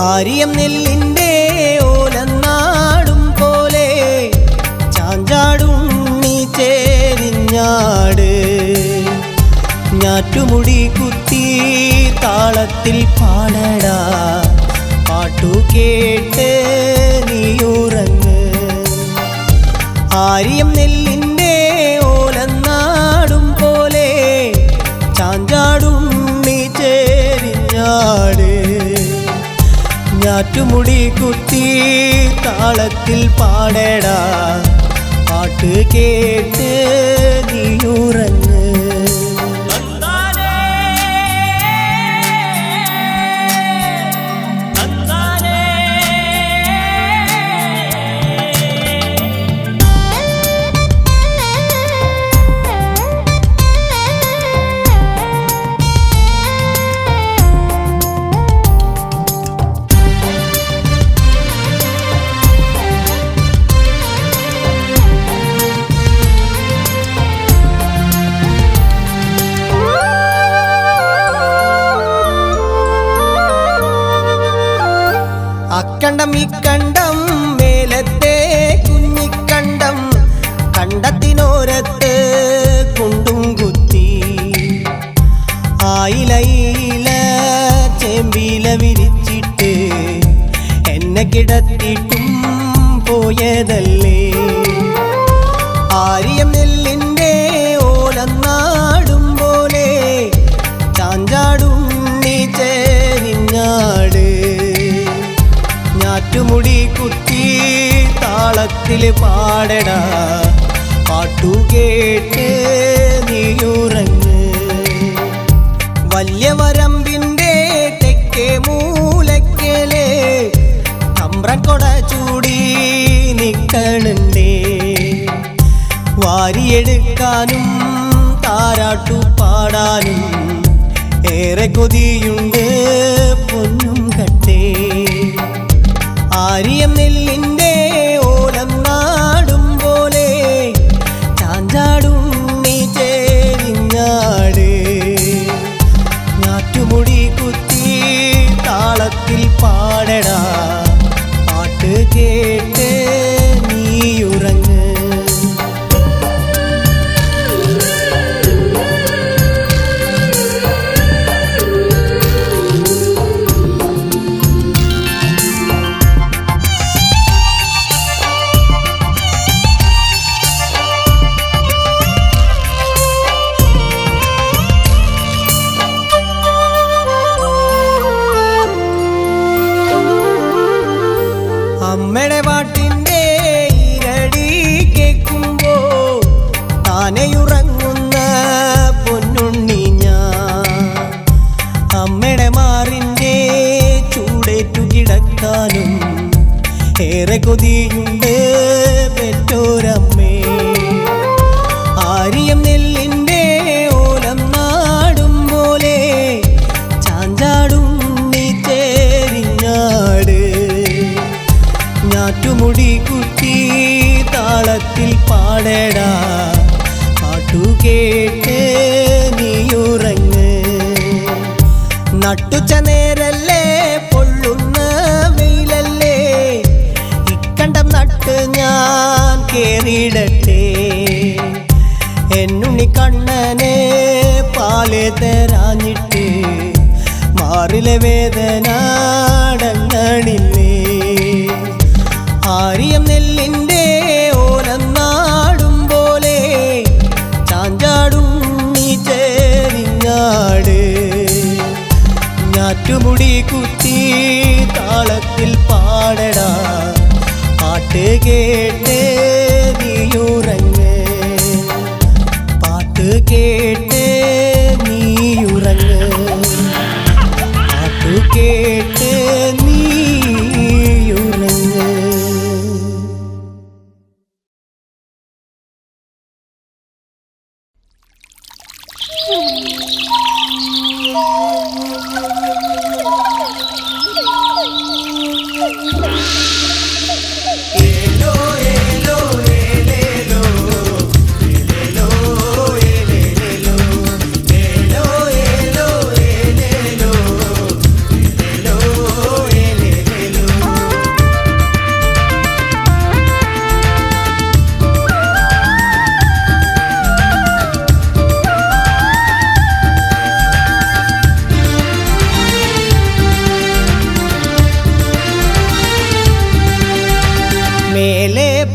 ആര്യം നെല്ലിൻ്റെ ഓലന്നാടും പോലെ ചാഞ്ചാടുണ്ണി ചേരിഞ്ഞാട് ഞാറ്റുമുടി കുത്തി താളത്തിൽ പാടടാ പാട്ടു കേട്ട് നീയുറങ്ങ്. ആര്യം നെല്ലിൻ്റെ ഓലന്നാടും പോലെ ചാഞ്ചാടുണ്ണി ചേരിഞ്ഞാട് ഞാറ്റുമുടി കുത്തി താളത്തിൽ പാടടാ പാട്ട് കേട്ട് നീയുറങ്ങ്. അക്കണ്ടം ഇക്കണ്ടം മേലത്തെ കുഞ്ഞിക്കണ്ടം കണ്ടത്തിനോരത്ത് കുണ്ടും കുത്തി ആയിലയില ചേമ്പില വിരിച്ചിട്ട് എന്നെ കിടത്തിട്ടും പോയതല്ലേ. ആര്യം നെല്ലിൻ്റെ ഓലന്നാടും പോലെ ചാഞ്ചാടുണ്ണി ചേരിഞ്ഞാട് ഞാറ്റുമുടി കുത്തി താളത്തിൽ പാടടാ പാട്ടു കേട്ട് നീയുറങ്ങ്. വല്യ വരമ്പിൻ്റെ തെക്കേ മൂലക്കലെ തമ്പ്രൻ കൊട ചൂടി നിക്കണുണ്ടേ. വാരിയെടുക്കാനും താരാട്ടു പാടാനും ഏറെ കൊതിയുണ്ട് പൊന്നും കട്ടേ. ആര്യം നെല്ലിൻ്റെ ഓലന്നാടും പോലെ ചാഞ്ചാടുണ്ണി ചേരിഞ്ഞാട് ഞാറ്റുമുടി കുത്തി താളത്തിൽ പാടടാ പാട്ട് കേട്ട് നീയുറങ്ങ്. അമ്മയുടെ പാട്ടിൻ്റെ ഇരടി കേൾക്കുമ്പോ താനെയുറങ്ങുന്ന പൊന്നുണ്ണി ഞാൻ. അമ്മയുടെ മാറിൻ്റെ ചൂടേറ്റു കിടക്കാനും ഏറെ കൊതിയുണ്ട് പെറ്റോരമ്മേ. ആര്യം നെല്ലിൻ്റെ ഓലന്നാടും പോലെ ചാഞ്ചാടുണ്ണി ചേരിഞ്ഞാട് ഞാറ്റുമുടി കുത്തി താളത്തിൽ പാടടാ പാട്ടു കേട്ട് നീയുറങ്ങ്. നട്ടുച്ച നേരല്ലേ പൊള്ളുന്ന വെയിലല്ലേ ഇക്കണ്ടം നട്ട് ഞാൻ കേറിടട്ടെ. എന്നുണ്ണി കണ്ണനെ പാല് തരാഞ്ഞിട്ട് മാറിലെ വേദന അടങ്ങണില്ലേ. ആര്യം നെല്ലിൻ്റെ ഓലന്നാടും പോലെ ചാഞ്ചാടുണ്ണി ചേരിഞ്ഞാട് ഞാറ്റുമുടി കുത്തി താളത്തിൽ പാടടാ പാട്ട് കേട്ട് നീയുറങ്ങ്. പാട്ട് കേട്ട് നീയുറങ്ങ്. പാട്ട് കേട്ട് നീയുറങ്ങ്.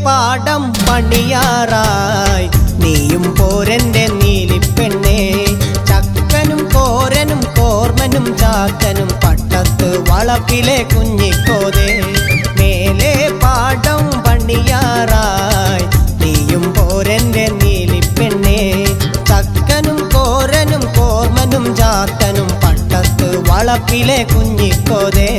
പാടം പണിയാറായി നീയും പോരന്റെ നീലിപ്പെണ്ണേ ചക്കനും കോരനും കോർമനും ചാക്കനും പട്ടത്ത് വളപ്പിലെ കുഞ്ഞിക്കോതേ മേലെ പാടം പണിയാറായി നീയും പോരന്റെ നീലിപ്പെണ്ണേ ചക്കനും കോരനും കോർമനും ചാക്കനും പട്ടത്ത് വളപ്പിലെ കുഞ്ഞിക്കോതേ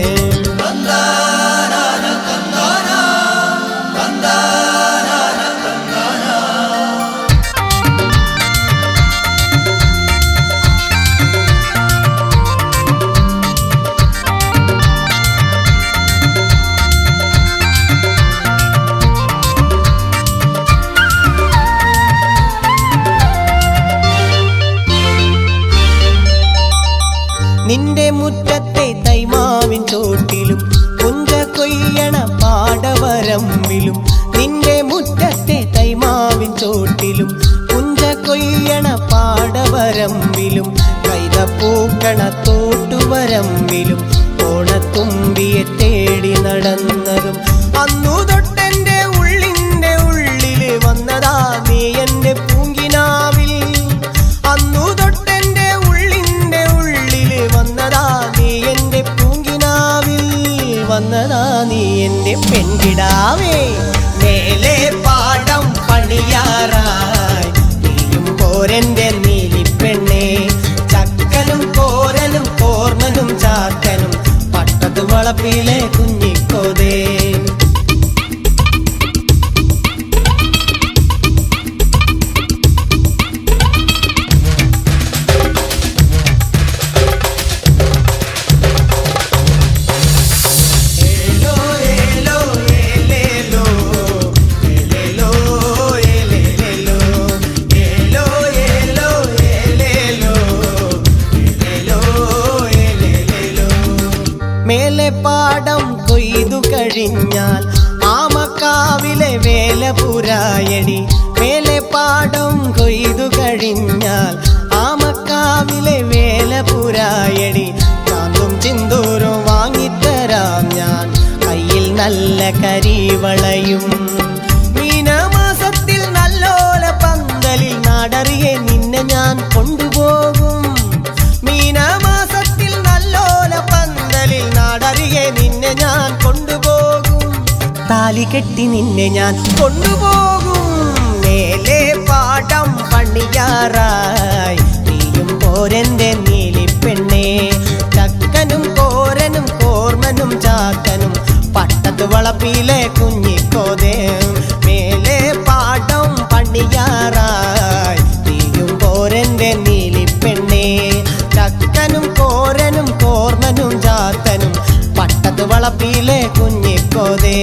നിന്റെ മുറ്റത്തെ തൈമാവിൻ ചോട്ടിലും പുഞ്ച കൊയ്യണ പാടവരമ്പിലും നിന്റെ മുറ്റത്തെ തൈമാവിൻ ചോട്ടിലും പുഞ്ച കൊയ്യണ പാടവരമ്പിലും കൈതപ്പൂക്കണ തോട്ടുവരമ്പിലും ഓണത്തുമ്പിയെ തേടി നടന്നതും അന്നു തൊട്ടെന്റെ ഉള്ളിന്റെ ഉള്ളില് വന്നതാ നീ എന്റെ പൂങ്കിനാവിൽ അന്നു തൊട്ടെന്റെ ഉള്ളിന്റെ ഉള്ളില് വന്നതാ നീ എന്റെ പൂങ്കിനാവിൽ വന്നതാ നീ എന്റെ പെൺകിടാവേ മേലെ പാടം പണിയാറായി നീയും പോരന്റെ നീലിപ്പെണ്ണേ ചക്കനും കോരനും കോർമനും ചാക്കനും പട്ടത്ത് വളപ്പിലെ കുഞ്ഞിക്കോതേ മേലെ പാടം കൊയ്തു കഴിഞ്ഞാൽ ആമക്കാവിലെ വേല പുരായടി മേലെ പാടം കൊയ്തു കഴിഞ്ഞാൽ ആമക്കാവിലെ വേല പുരായടി ചാന്തും ചിന്തൂരും വാങ്ങിത്തരാം ഞാൻ കയ്യിൽ നല്ല കരിവളയും മീനമാസത്തിൽ നല്ലോല പന്തലിൽ നാടറിയെ നിന്നെ ഞാൻ കൊണ്ടുപോകും മീനമാസത്തിൽ നല്ലോല പന്തലിൽ നാടറിയെ നിന്നെ ഞാൻ കൊണ്ടുപോകും താലി കെട്ടി നിന്നെ ഞാൻ കൊണ്ടുപോകും മേലെ പാടം പണിയാറായി നീയും പോരന്റെ നീലിപ്പെണ്ണേ ചക്കനും കോരനും കോർമനും ചാക്കനും പട്ടത്ത് വളപ്പിലെ കുഞ്ഞിക്കോതേ മേലെ പാടം പണിയാറായി നീയും പോരന്റെ നീലിപ്പെണ്ണേ ചക്കനും കോരനും കോർമനും ചാക്കനും പട്ടത്ത് വളപ്പിലെ കുഞ്ഞിക്കോതേ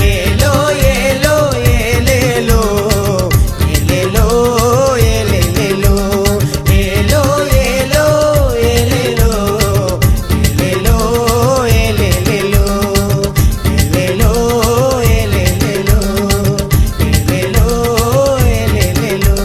ഏലോ ഏലോ ഏലേലോ ഏലേലോ ഏലേലേലോ ഏലോ ഏലോ ഏലേലോ ഏലേലോ ഏലേലേലോ ഏലേലോ ഏലേലേലോ ഏലേലോ ഏലേലേലോ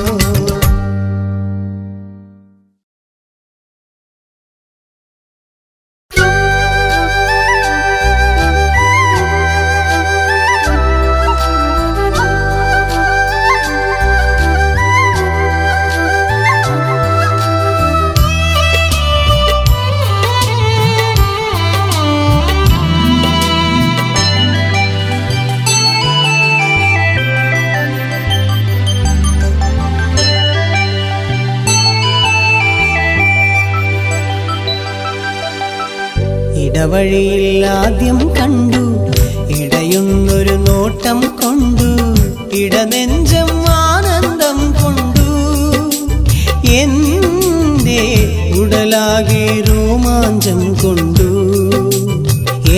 ഇടവഴിയിൽ ആദ്യം കണ്ടു ഇടയുന്നൊരു നോട്ടം കൊണ്ടു ഇടനെഞ്ചം ആനന്ദം കൊണ്ടു എന്റെ ഉടലാകെ രോമാഞ്ചം കൊണ്ടു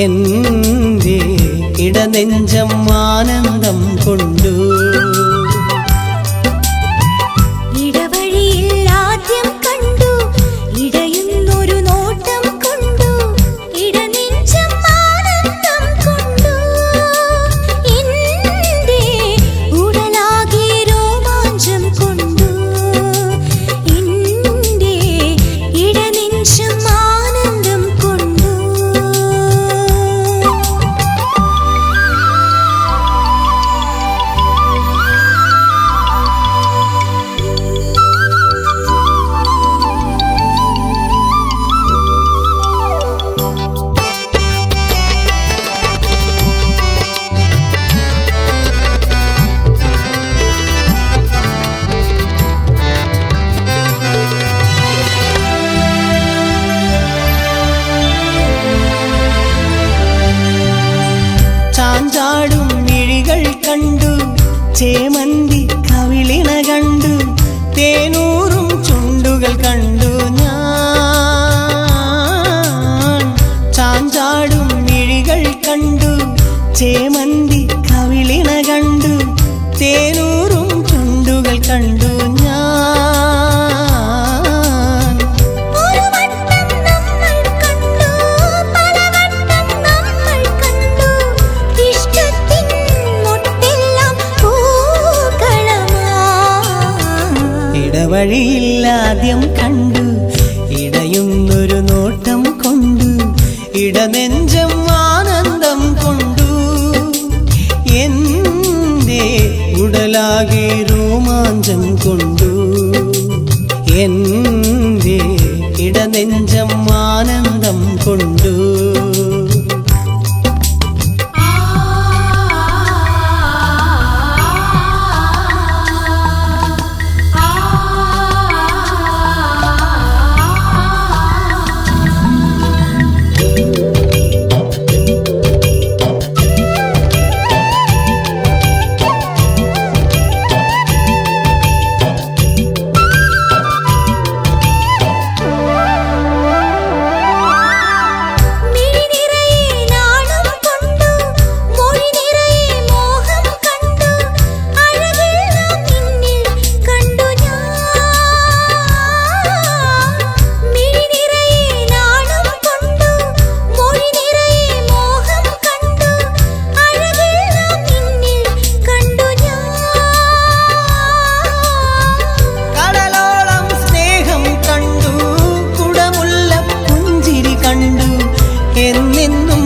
എന്റെ ഇടനെഞ്ചം ആനന്ദം കൊണ്ടു ചാഞ്ചാടും മിഴികൾ കണ്ടു ചേമന്തി കവിളിണ കണ്ടു തേനൂറും ചുണ്ടുകൾ കണ്ടു ഞാൻ ചാഞ്ചാടും മിഴികൾ കണ്ടു ചേമന്തി കവിളിണ കണ്ടു തേനൂറും ചുണ്ടുകൾ കണ്ടു വഴിയില്ലാദ്യം കണ്ടു ഇടയുന്നൊരു നോട്ടം കൊണ്ടു ഇടനെഞ്ചം ആനന്ദം കൊണ്ടു എന്റെ ഉടലാകെ രോമാഞ്ചം കൊണ്ടു എന്റെ ഇടനെഞ്ചം ആനന്ദം കൊണ്ടു എന്നെന്നും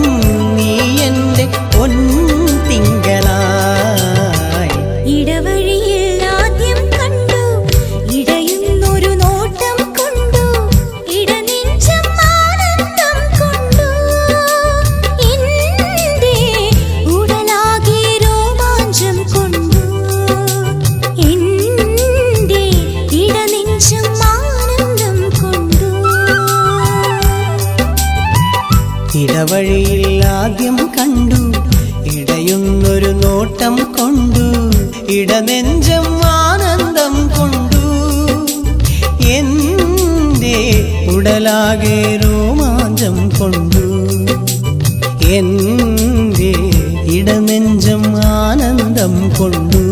നീ എൻ്റെ പൊൻതിങ്കളായി ഇടവഴിയിൽ ആദ്യം കണ്ടു ഇടയുന്നൊരു നോട്ടം കൊണ്ടു ഇടനെഞ്ചം ആനന്ദം കൊണ്ടു എൻ്റെ ഉടലാകെ രോമാഞ്ചം കൊണ്ടു എൻ്റെ ഇടനെഞ്ചം ആനന്ദം കൊണ്ടു ഇടവഴിയിൽ ആദ്യം കണ്ടു ഇടയുന്നൊരു നോട്ടം കൊണ്ടു ഇടനെഞ്ചം ആനന്ദം കൊണ്ടു എന്റെ ഉടലാകെ രോമാഞ്ചം കൊണ്ടു എന്റെ ഇടനെഞ്ചം ആനന്ദം കൊണ്ടു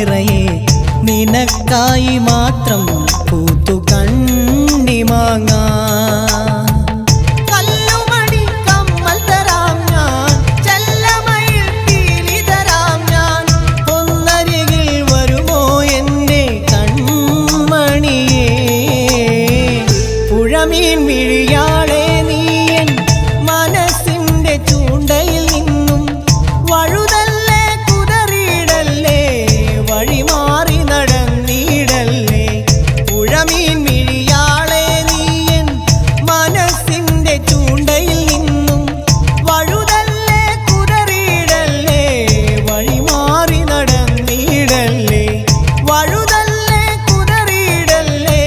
നിറയെ നിനക്കായി മാത്രം പൂത്തു കണ്ണിമാങ്ങ മീൻ മിഴിയാളെ നീയൻ മനസ്സിന്റെ ചൂണ്ടയിൽ നിന്നും വഴുതല്ലേ കുതറിയിടല്ലേ വഴിമാറി നടന്നിടല്ലേ പുഴമീൻ മിഴിയാളെ നീയൻ മനസ്സിന്റെ ചൂണ്ടയിൽ നിന്നും വഴുതല്ലേ കുതറിയിടല്ലേ വഴിമാറി നടന്നിടല്ലേ വഴുതല്ലേ കുതറിയിടല്ലേ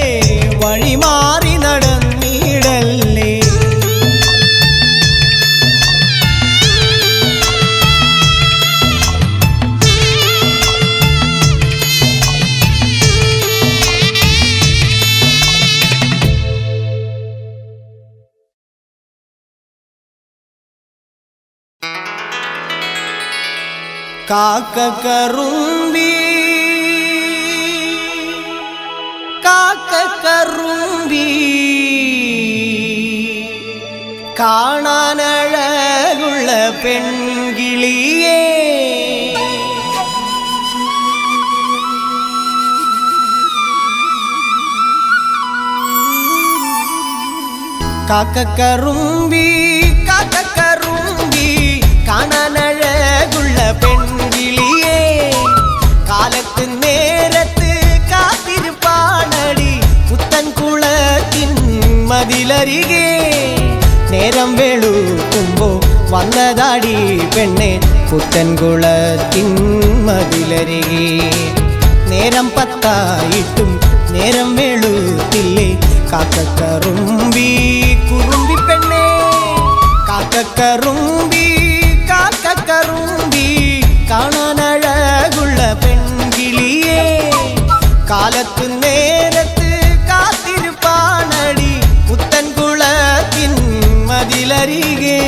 വഴിമാറി നടന്നിടല്ലേ കാക്കക്കറുമ്പി കാക്കക്കറുമ്പി കാണാനഴകുള്ള പെൺകിളിയേ കാക്കക്കറുമ്പി കാക്കക്കറുമ്പി കാണാനഴകുള്ള പെൺകിളിയേ കാലത്ത് നേരത്ത് കാത്തിരുപ്പാണടി പുത്തൻകുളത്തിൻ മതിലരികെ നേരം വെളുക്കുമ്പോ വന്നതാടി പെണ്ണെ പുത്തൻകുളത്തിൻ മതിലരികെ നേരം പത്തായിട്ടും നേരം വെളുത്തില്ലേ കാക്കക്കറുമ്പി കുറുമ്പി പെണ്ണെ കാക്കക്കറുമ്പി കാക്കക്കറുമ്പി കാണാനഴകുള്ള പെൺകിളിയേ കാലത്ത് നേരത്ത് കാത്തിരുപ്പാണടി പുത്തൻകുളത്തിൻ മതിലരികെ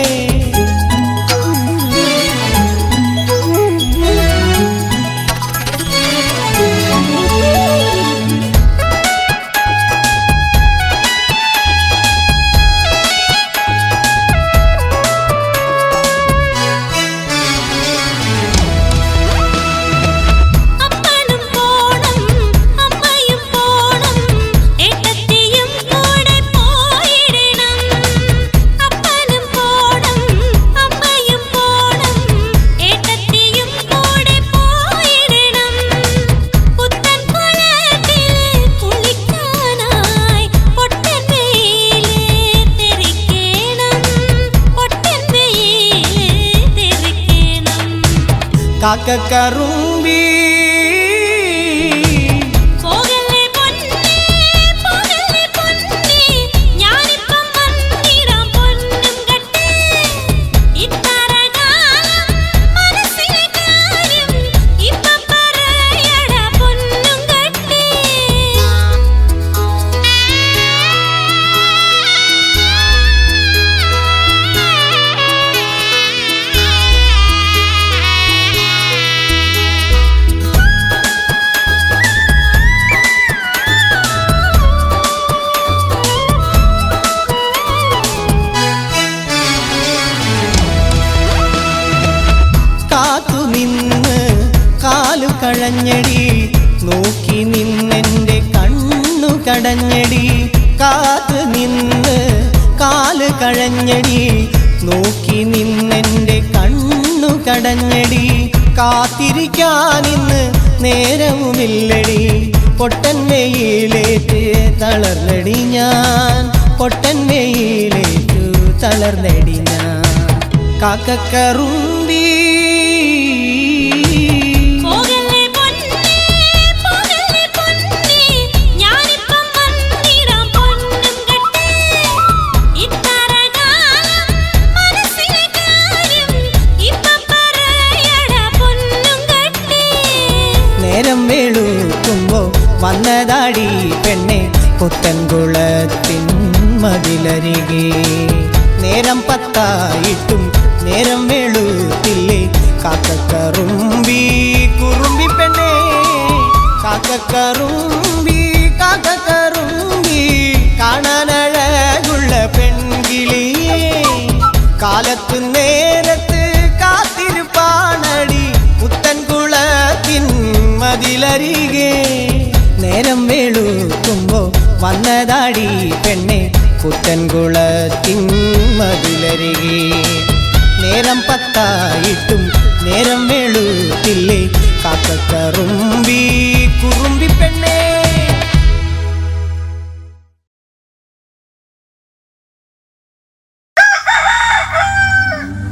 കാക്കക്കറുമ്പി പോകല്ലേ പൊന്നേ പോകല്ലേ പൊന്നേ ഞാനിപ്പം വന്നിടാം പൊന്നും കെട്ടേ ഇത്ര കാലം മനസ്സിലെ കാര്യം ഇപ്പം പറയടാ പൊന്നും കെട്ടേ കഴഞ്ഞടി നോക്കി നിന്നെൻ്റെ കണ്ണു കടഞ്ഞടി കാത്തു നിന്ന് കാല് കഴഞ്ഞടി നോക്കി നിന്നെൻ്റെ കണ്ണു കടഞ്ഞടി കാത്തിരിക്കാനിന്ന് നേരവുമില്ലടി പൊട്ടൻ വെയിലേറ്റ് തളർന്നടി ഞാൻ പൊട്ടൻ വെയിലേറ്റു തളർന്നടി ഞാൻ കാക്കക്കറുമ്പി നേരം വെളുക്കുമ്പോ വന്നതാടി പെണ്ണെ പുത്തൻകുളത്തിൻ മതിലരികെ നേരം പത്തായിട്ടും നേരം വെളുത്തില്ലേ കാക്കക്കറുമ്പി കുറുമ്പി പെണ്ണേ മതിലരികെ നേരം വെളുക്കുമ്പോ വന്നതാടി പെണ്ണെ പുത്തൻകുളത്തിൻ മതിലരികെ നേരം പത്തായിട്ടും നേരം വെളുത്തില്ലേ കാക്കക്കറുമ്പി കുറുമ്പി പെണ്ണേ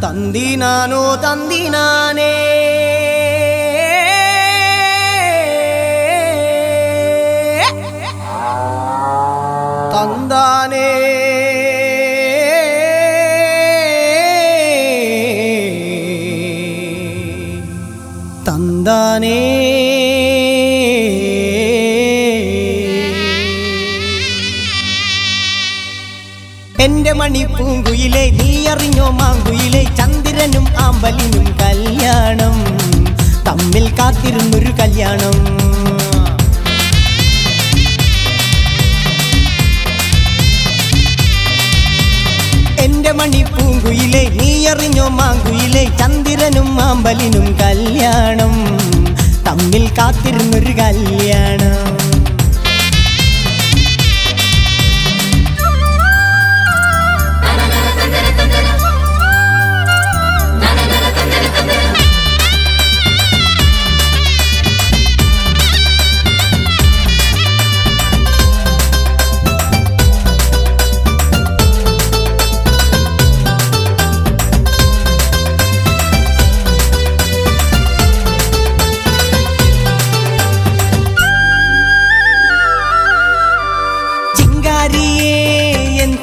തന്തിനാനോ തന്തിനാനേ തന്താനേ തന്താനേ എന്റെ മണിപ്പൂങ്കുയിലെ നീ അറിഞ്ഞോ മാങ്കുയിലെ ചന്ദ്രനും ആമ്പലിനും കല്യാണം തമ്മിൽ കാത്തിരുന്നൊരു കല്യാണം എന്റെ മണിപ്പൂങ്കുയിലെ നീ അറിഞ്ഞോ മാങ്കുയിലെ ചന്ദ്രനും ആമ്പലിനും കല്യാണം തമ്മിൽ കാത്തിരുന്നൊരു കല്യാണം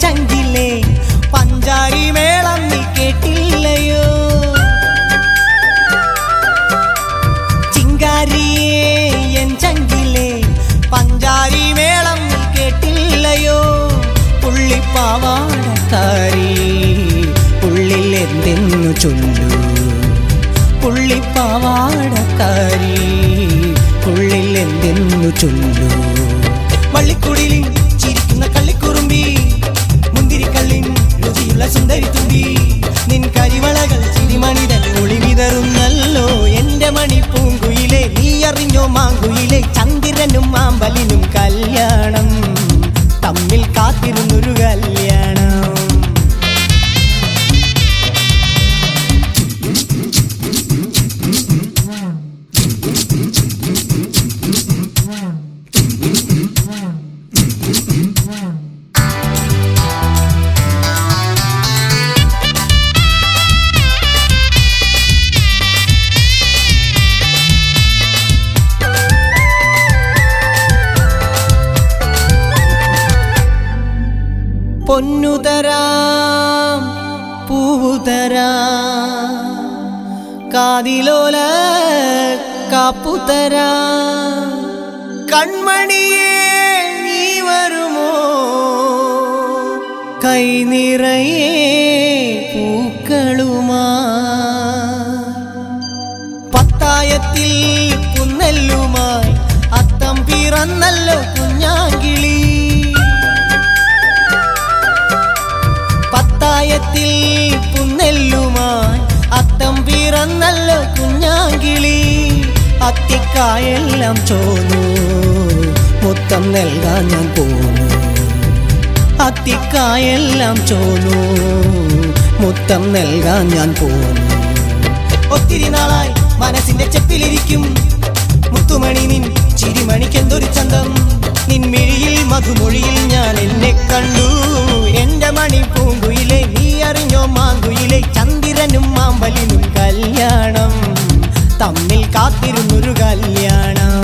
ചങ്കിലെ പഞ്ചാരി മേളം നീ കേട്ടില്ലയോ ചിങ്കാരിയേ എൻ ചങ്കിലെ പഞ്ചാരി മേളം നീ കേട്ടില്ലയോ പുള്ളിപ്പാവാടക്കാരി പുള്ളിൽ എന്തെന്നു ചൊല്ലു പുള്ളിപ്പാവാടക്കാരി പുള്ളിൽ എന്തെന്നു ചൊല്ലു വള്ളിക്കുടിലിൽ ചിരിക്കുന്ന കള്ളിക്കുറുമ്പി മുന്തിരിക്കള്ളിൻ രുചിയുള്ള സുന്ദരി തുമ്പി നിൻ കരിവളകൾ ചിരിമണിതൻ ഒളി വിതറുന്നല്ലോ എന്റെ മണിപ്പൂങ്കുയിലെ നീ അറിഞ്ഞോ മാങ്കുയിലെ ചന്ദ്രനും ആമ്പലിനും കല്യാണം തമ്മിൽ കാത്തിരുന്നൊരു കല്യാണം പൊന്നുതരാം പൂവുതരാം കാതിലോല കാപ്പുതരാം കൺമണിയേ നീ വരുമോ കൈ നിറയെ പൂക്കളുമാ പത്തായത്തിൽ പുന്നെല്ലുമായി അത്തം പിറന്നല്ലോ കുഞ്ഞാങ്കിളി പത്തായത്തിൽ പുന്നെല്ലുമായി അത്തം പിറന്നല്ലോ കുഞ്ഞാങ്കിളി അത്തിക്കായെല്ലാം ചോന്നു മുത്തം നൽകാൻ ഞാൻ പോന്നു അത്തിക്കായെല്ലാം ചോന്നു മുത്തം നൽകാൻ ഞാൻ പോന്നു ഒത്തിരി നാളായി മനസ്സിന്റെ ചെപ്പിലിരിക്കും മുത്തുമണി നിൻ ചിരിമണിക്കെന്തൊരു ചന്തം നിൻമിഴിയിൽ മധുമൊഴിയിൽ ഞാൻ എന്നെ കണ്ടു എന്റെ മണിപ്പൂങ്കുയിലെ നീ അറിഞ്ഞോ മാങ്കുയിലെ ചന്ദ്രനും ആമ്പലിനും കല്യാണം തമ്മിൽ കാത്തിരുന്നൊരു കല്യാണം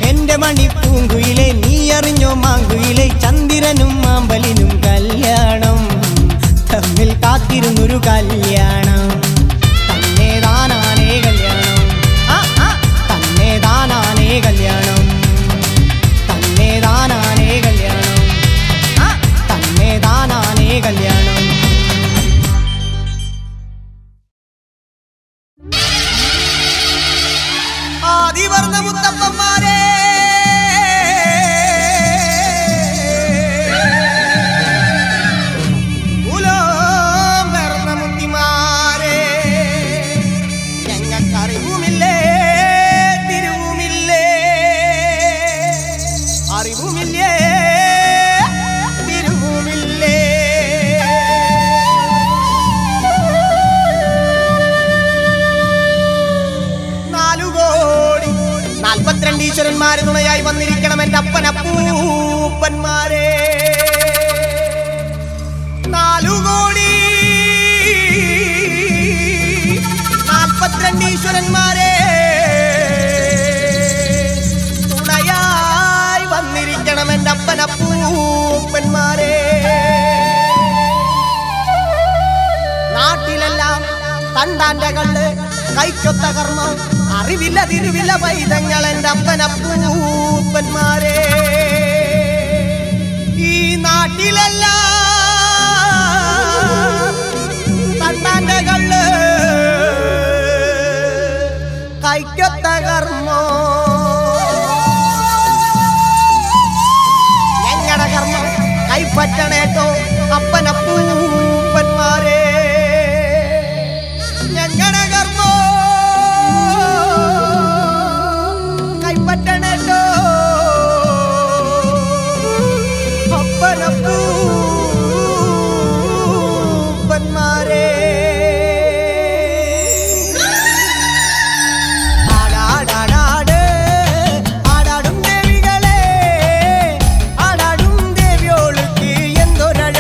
എന്റെ മണിപ്പൂങ്കുയിലെ നീ അറിഞ്ഞോ മാങ്കുയിലെ ചന്ദ്രനും ആമ്പലിനും കല്യാണം തമ്മിൽ കാത്തിരുന്നൊരു കല്യാണം തന്നേതാനാനേ കല്യാണം തന്നേതാനാനേ കല്യാണം തന്നേതാനാനേ കല്യാണം തന്നേതാനാനേ കല്യാണം ഈശ്വരന്മാര് തുണയായി വന്നിരിക്കണം എൻ്റെ അപ്പനപ്പൂപ്പന്മാരെ. 4 കോടി 42 ഈശ്വരന്മാരെ തുണയായി വന്നിരിക്കണം എൻ്റെ അപ്പനപ്പൂപ്പന്മാരെ. നാട്ടിലെല്ലാം തണ്ടാന്റെ കള്ള് കൈക്കൊത്ത കർമ്മം അറിവില്ല തിരുവില്ല പൈതങ്ങൾ എൻ്റെ അപ്പനപ്പൂപ്പന്മാരെ. ഈ നാട്ടിലെല്ലാം തണ്ടാന്റെ കള്ള് കൈക്കൊത്ത കർമ്മം ഞങ്ങളുടെ കർമ്മം കൈപ്പറ്റണേട്ടോ അപ്പനപ്പൂപ്പന്മാരെ. ഞങ്ങളുടെ കർമ്മം കൈപ്പറ്റണേട്ടോ അപ്പനപ്പൂപ്പന്മാരെ. ആടാടാടാട് ആടാടും ദേവികളെ ആടാടും ദേവിയോൾക്ക് എന്തൊരഴ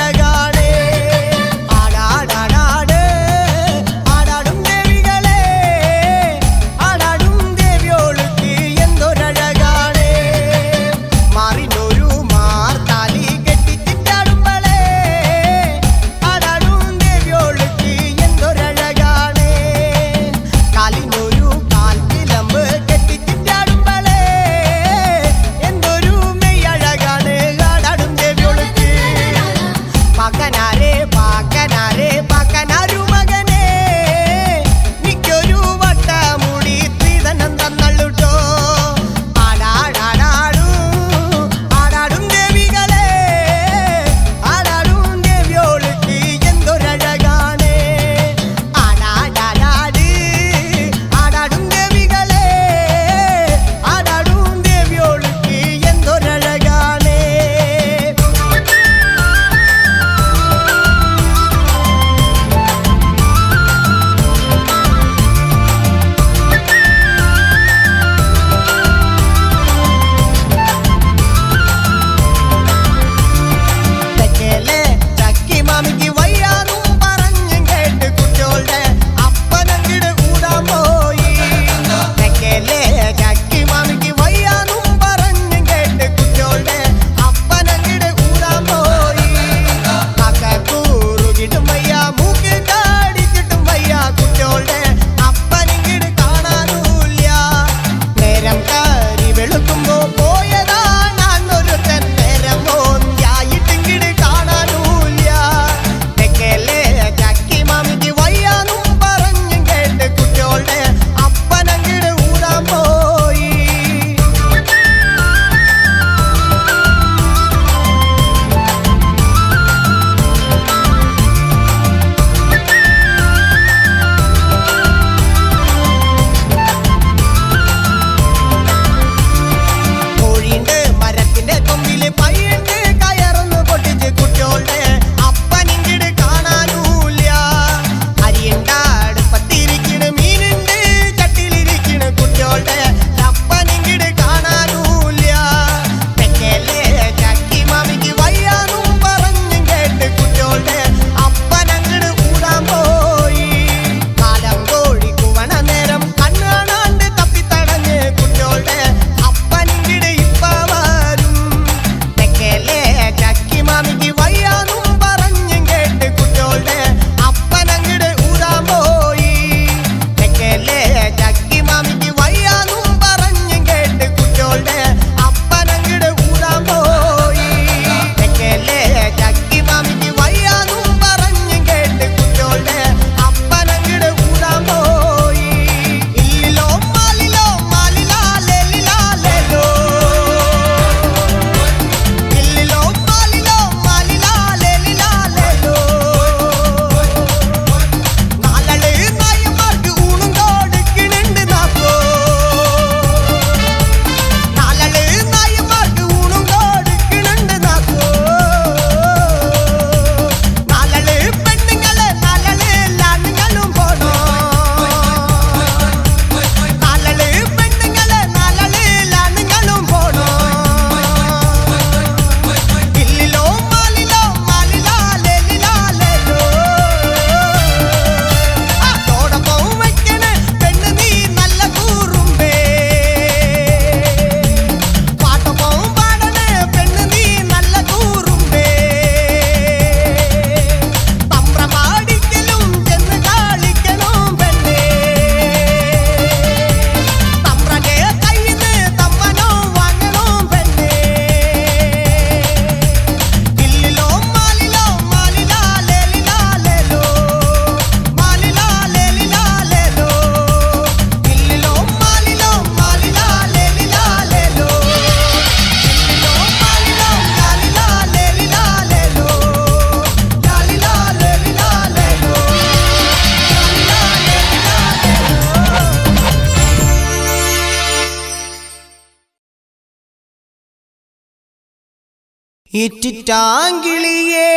ഇറ്റിറ്റാങ്കിളിയേ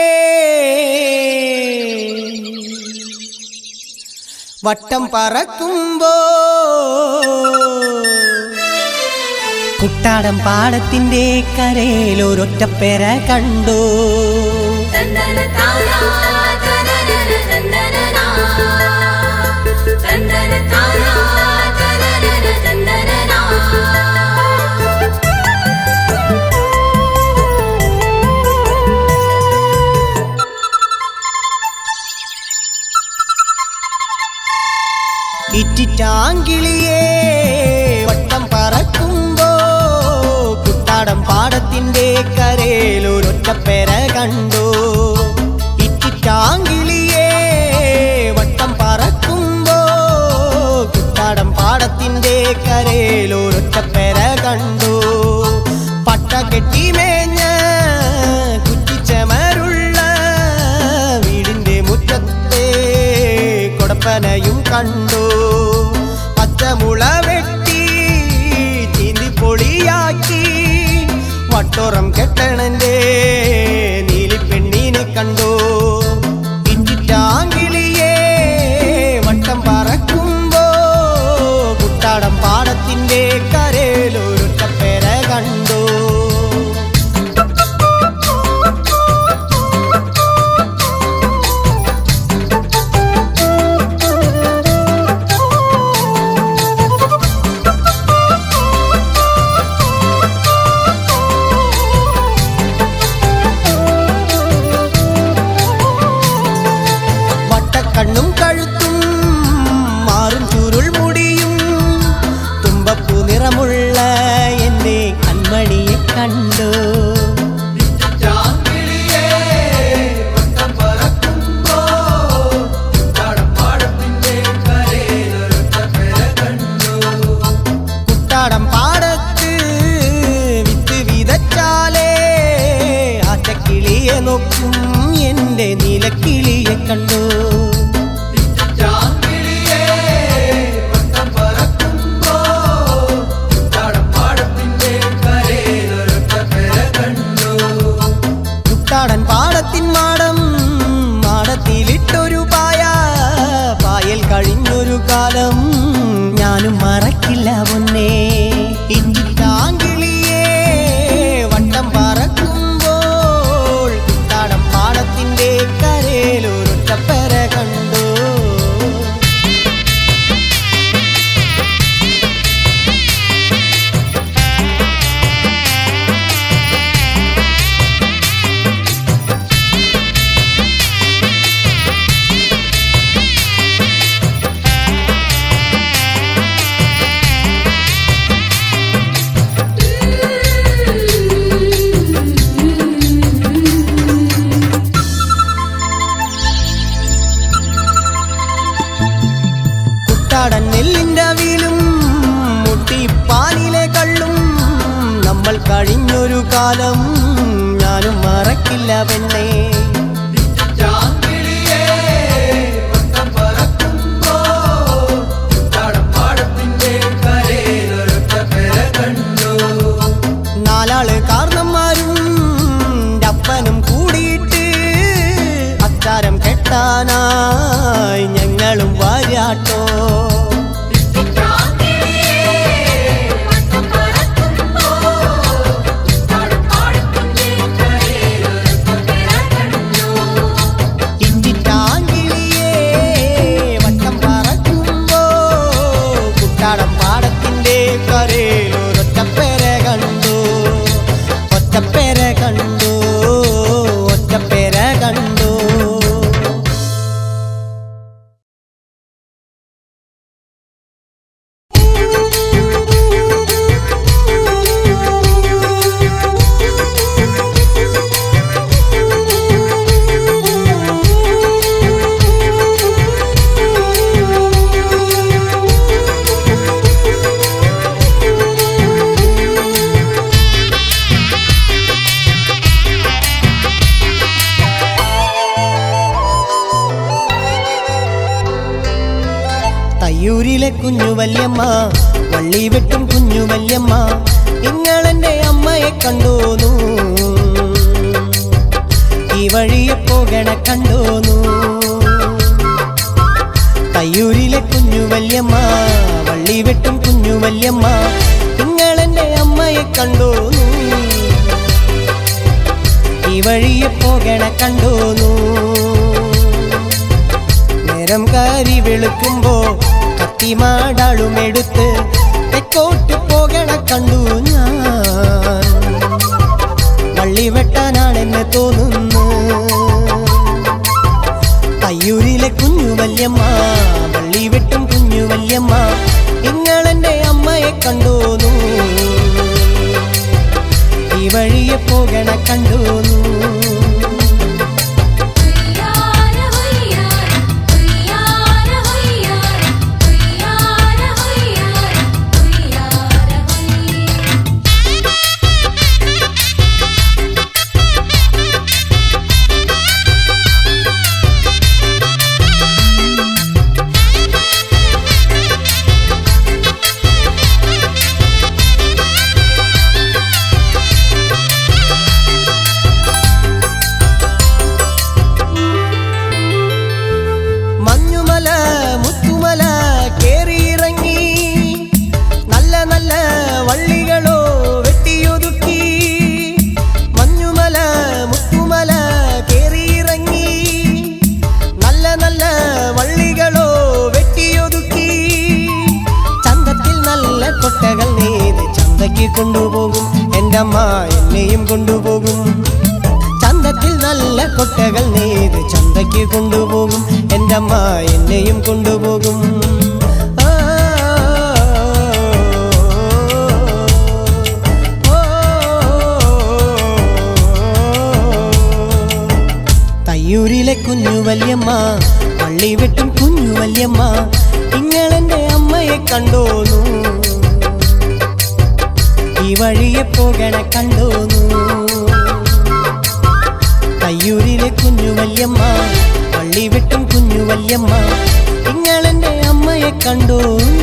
വട്ടം പറക്കുമ്പോ കുട്ടാടം പാടത്തിന്റെ കരയിലൊരൊറ്റപ്പേര കണ്ടു. ഇറ്റിറ്റാങ്കിളിയേ വട്ടം പറക്കുമ്പോ കുട്ടാടം പാടത്തിന്റെ കരയിലൊരൊറ്റപ്പേര കണ്ടു. ഇറ്റിറ്റാങ്കിളിയേ വട്ടം പറക്കുമ്പോ കുട്ടാടം പാടത്തിന്റെ കരയിലൊരൊറ്റപ്പേര കണ്ടു. പട്ട കെട്ടിമേഞ്ഞ കുറ്റിച്ചമരുള്ള വീടിന്റെ മുറ്റത്തെ കൊടപ്പനയും കണ്ടു. പച്ചമുള വെട്ടി ചീന്തി പൊളിയാക്കി വട്ടോറം കെട്ടണന്റെ നീലിപ്പെണ്ണിനെ കണ്ടു. ഇറ്റിറ്റാങ്കിളിയേ വട്ടം പറക്കുമ്പോ കുട്ടാടം പാടത്തിന്റെ കരയിലൊരൊറ്റപ്പേര കണ്ടു. കണ്ണും കഴുത്തും മാറും ചുരുൾ മുടിയും തുമ്പപ്പൂ നിറമുള്ള എന്റെ കൺമണിയെ കണ്ടു. കുട്ടാടം പാടത്ത് വിത്ത് വിതച്ചാലേ ആറ്റക്കിളിയെ നോക്കും എന്റെ നീലക്കിളിയെ കണ്ടു. കുട്ടാടൻ പാടത്തിൻ മാടം മാടത്തിലിട്ടൊരു പായൽ കഴിഞ്ഞൊരു കാലം ഞാനും മറക്കില്ല പൊന്നേ. ഇറ്റിറ്റാങ്കിളിയേ വട്ടം പറക്കുമ്പോൾ കുട്ടാടൻ പാടത്തിന്റെ കരയിലൊരൊറ്റപ്പേര കണ്ടു. കുട്ടാടൻ നെല്ലിന്റെ വീലും മുട്ടിപ്പാലിലെ കള്ളും നമ്മൾ കഴിഞ്ഞൊരു കാലം ഞാനും മറക്കില്ല പെണ്ണേ. നാലാള് കാർന്നന്മാരും അപ്പനും കൂടിയിട്ട് അച്ചാരം കെട്ടാനായി ഞങ്ങളും വാരാട്ടോ. ഇറ്റിറ്റാങ്കിളിയേ വട്ടം പറക്കുമ്പോ കുട്ടാടം പാടത്തിന്റെ കരയിലൊരൊറ്റപ്പേര കണ്ടു. ഒറ്റപ്പേര കണ്ടു, ഒറ്റപ്പേര കണ്ടു. തയ്യൂരിലെ കുഞ്ഞു വല്യമ്മ വള്ളി വെട്ടും കുഞ്ഞു വല്യമ്മ നിങ്ങളെന്റെ അമ്മയെ കണ്ടോന്നു. ഈ വഴിയെ പോകണ കണ്ടോന്നു തയ്യൂരിലെ കുഞ്ഞു വല്യമ്മ വള്ളി വെട്ടും കുഞ്ഞു വല്യമ്മ നിങ്ങളെന്റെ അമ്മയെ കണ്ടോന്നു ഈ വഴിയെ പോകണ കണ്ടോന്നു നേരം കാരി വെളുക്കുമ്പോ കത്തിമാടാളുമെടുത്ത് തെക്കോട്ട് പോകണ കണ്ടു ഞാൻ വള്ളി വെട്ടാനാണെന്ന് തോന്നുന്നു തയ്യൂരിലെ കുഞ്ഞു വല്യമ്മ വള്ളി വെട്ടും കുഞ്ഞു വല്യമ്മ നിങ്ങളെന്റെ അമ്മയെ കണ്ടോന്നു ഈ വഴിയെ പോകണ കണ്ടോന്നു കൊട്ടകൾ നെയ്ത് ചന്തയ്ക്ക് കൊണ്ടുപോകും എൻ്റെ അമ്മ എന്നെയും കൊണ്ടുപോകും ചന്തത്തിൽ നല്ല കൊട്ടകൾ നെയ്ത് ചന്തയ്ക്ക് കൊണ്ടുപോകും എൻ്റെ അമ്മ എന്നെയും കൊണ്ടുപോകും തയ്യൂരിലെ കുഞ്ഞു വല്യമ്മ വള്ളി വെട്ടും കുഞ്ഞു വല്യമ്മ നിങ്ങളെന്റെ അമ്മയെ കണ്ടോന്നു ഈ വഴിയെ പോകണ കണ്ടോന്നു തയ്യൂരിലെ കുഞ്ഞു വല്യമ്മ വള്ളി വെട്ടും കുഞ്ഞു വല്യമ്മ നിങ്ങളെന്റെ അമ്മയെ കണ്ടോന്നു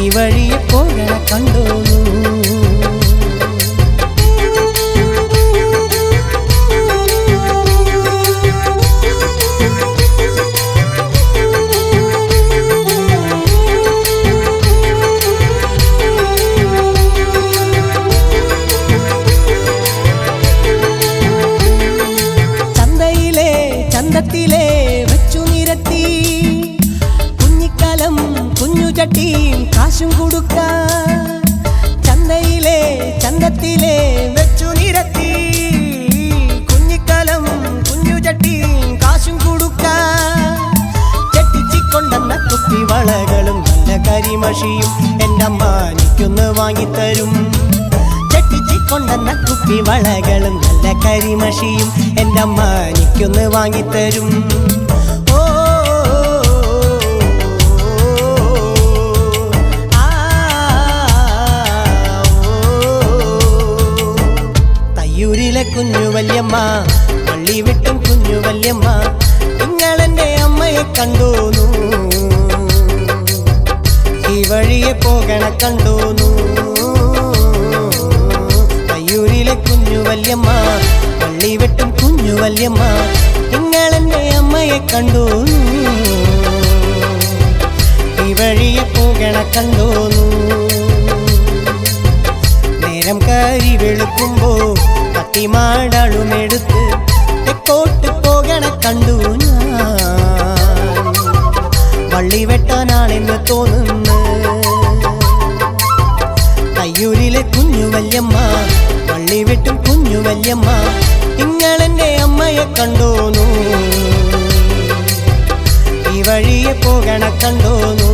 ഈ വഴിയെ പോകണ കണ്ടോന്നു ചന്തത്തിലെ വെച്ചു നിരത്തി കുഞ്ഞിക്കാലം കുഞ്ഞു ചട്ടിയും കാശും കൊടുക്ക ചന്തത്തിലെ വെച്ചു നിരത്തി കുഞ്ഞിക്കാലം കുഞ്ഞു ചട്ടിയും കാശും കൊടുക്ക ചെട്ടിച്ചിക്കൊണ്ടെന്ന കുപ്പി വളകളും നല്ല കരിമഷിയും എൻ്റെ അമ്മ എനിക്കൊന്ന് വാങ്ങിത്തരും കൊണ്ടെന്ന കുപ്പി വളകളും നല്ല കരിമഷിയും എൻ്റെ അമ്മ എനിക്കൊന്ന് വാങ്ങിത്തരും തയ്യൂരിലെ കുഞ്ഞു വല്യമ്മ വള്ളി വെട്ടും കുഞ്ഞു വല്യമ്മ നിങ്ങളെന്റെ അമ്മയെ കണ്ടോന്നു ഈ വഴിയെ പോകണ കണ്ടോന്നു തയ്യൂരിലെ കുഞ്ഞു വല്യമ്മ വള്ളി വെട്ടും കുഞ്ഞു വല്യമ്മ നിങ്ങളെന്റെ അമ്മയെ കണ്ടോന്നു ഈ വഴിയെ പോകണ കണ്ടോന്നു നേരം കാരി വെളുക്കുമ്പോ കത്തിമാടാളുമെടുത്ത് തെക്കോട്ട് പോകണ കണ്ടു ഞാൻ വള്ളി വെട്ടാനാണെന്ന് തോന്നുന്നു തയ്യൂരിലെ കുഞ്ഞു വല്യമ്മ വള്ളി വെട്ടും കുഞ്ഞു വല്യമ്മ നിങ്ങളെന്റെ അമ്മയെ കണ്ടോന്നു ഈ വഴിയെ പോകണ കണ്ടോന്നു